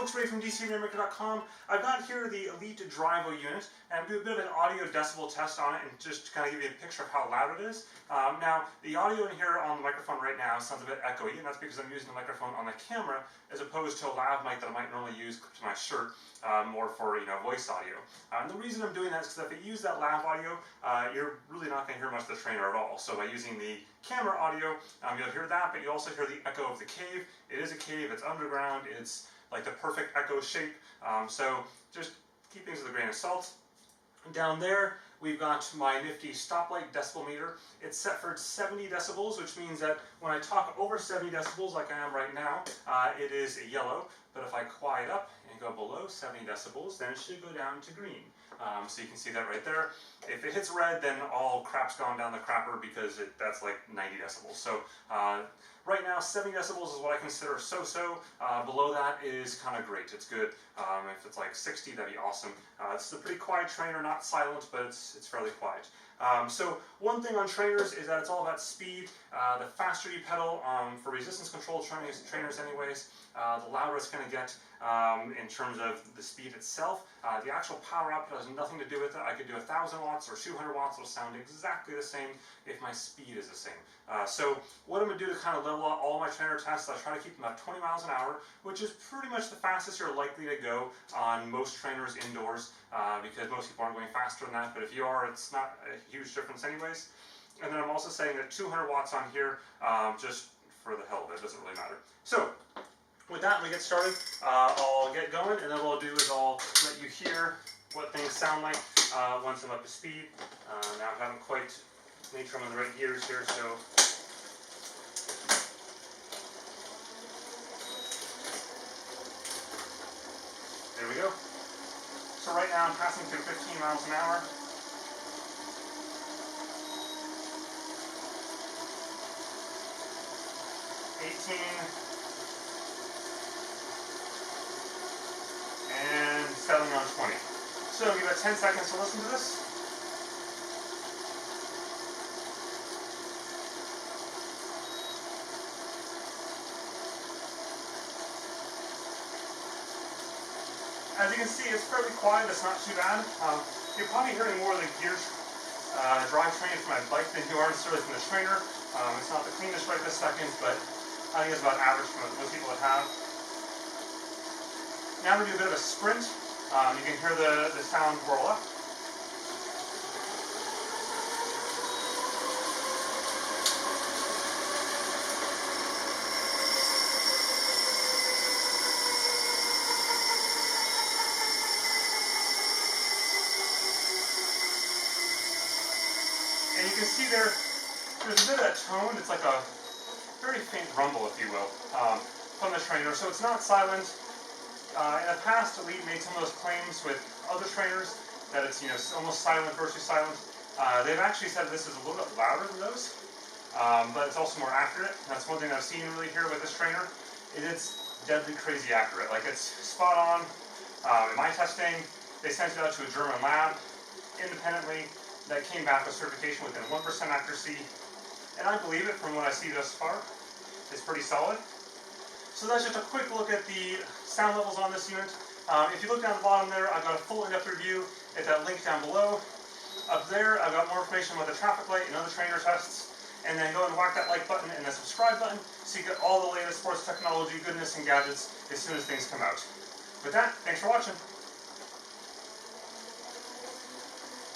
folks, Ray from DCRainmaker.com. I've got here the Elite Drivo unit, and I'm doing a bit of an audio decibel test on it, and just to kind of give you a picture of how loud it is. Now, the audio in here on the microphone right now sounds a bit echoey, and that's because I'm using the microphone on the camera as opposed to a lav mic that I might normally use to my shirt, more for voice audio. And the reason I'm doing that is because if I use that lav audio, you're really not going to hear much of the trainer at all. So by using the camera audio, you'll hear that, but you also hear the echo of the cave. It is a cave, it's underground, it's like the perfect echo shape, so just keep things with a grain of salt. Down there we've got my nifty stoplight decibel meter. It's set for 70 decibels, which means that when I talk over 70 decibels like I am right now, it is yellow, but if I quiet up and go below 70 decibels, then it should go down to green. So you can see that right there. If it hits red, then all crap's gone down the crapper because that's like 90 decibels. So right now 70 decibels is what I consider so-so. Below that is kind of great. It's good. If it's like 60, that'd be awesome. It's a pretty quiet trainer, not silent, but it's fairly quiet. So one thing on trainers is that it's all about speed. The faster you pedal, for resistance control trainers anyways, the louder it's going to get in terms of the speed itself. The actual power output has nothing to do with it. I could do 1,000 watts or 200 watts. It'll sound exactly the same if my speed is the same. So what I'm going to do to kind of level out all my trainer tests, I try to keep them about 20 miles an hour, which is pretty much the fastest you're likely to go on most trainers indoors, because most people aren't going faster than that, but if you are, it's not a huge difference anyways. And then I'm also saying that 200 watts on here, just for the hell of it, doesn't really matter. So with that, when we get started, I'll get going, and then what I'll do is I'll let you hear what things sound like once I'm up to speed. Now I haven't quite made sure I'm in the right gears here, so there we go. So right now I'm passing through 15 miles an hour. And settling on 20. So give it 10 seconds to listen to this. As you can see, it's fairly quiet. It's not too bad. You're probably hearing more of the gear drivetrain from my bike than you are necessarily from the trainer. It's not the cleanest right this second, but I think it's about average for what most people would have. Now we're going to do a bit of a sprint. You can hear the sound roll up. And you can see there's a bit of that tone. It's like a very faint rumble, if you will, from the trainer. So it's not silent. In the past, Elite made some of those claims with other trainers that it's almost silent versus silent. They've actually said this is a little bit louder than those, but it's also more accurate. That's one thing I've seen really here with this trainer. It's deadly crazy accurate. Like, it's spot on. In my testing, they sent it out to a German lab independently that came back with certification within 1% accuracy, and I believe it from what I see thus far. It's pretty solid. So that's just a quick look at the sound levels on this unit. If you look down the bottom there, I've got a full in-depth review at that link down below. Up there, I've got more information about the traffic light and other trainer tests. And then go and whack that like button and the subscribe button so you get all the latest sports technology, goodness, and gadgets as soon as things come out. With that, thanks for watching.